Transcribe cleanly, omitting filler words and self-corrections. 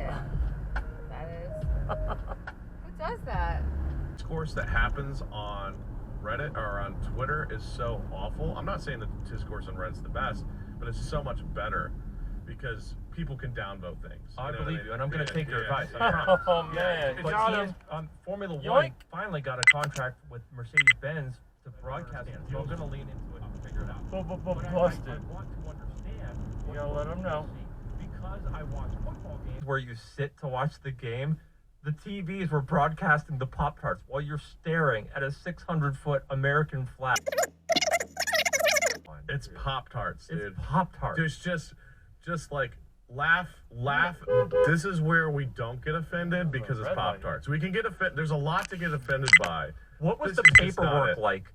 it. That is. Who does that? Discourse that happens on Reddit or on Twitter is so awful. I'm not saying that discourse on Reddit's the best, but it's so much better because people can downvote things. I believe you, and I'm going to take your advice. Oh, man. But Formula One finally got a contract with Mercedes-Benz to broadcast it, so I'm going to lean into it and figure it out. Busted. I want to understand. You gotta let them know. Because I watch football games where you sit to watch the game, the TVs were broadcasting the Pop-Tarts while you're staring at a 600-foot American flag. It's Pop-Tarts, dude. It's Pop-Tarts. There's just like laugh. This is where we don't get offended because it's Pop-Tarts. We can get offended. There's a lot to get offended by. What was This the is just not paperwork it. like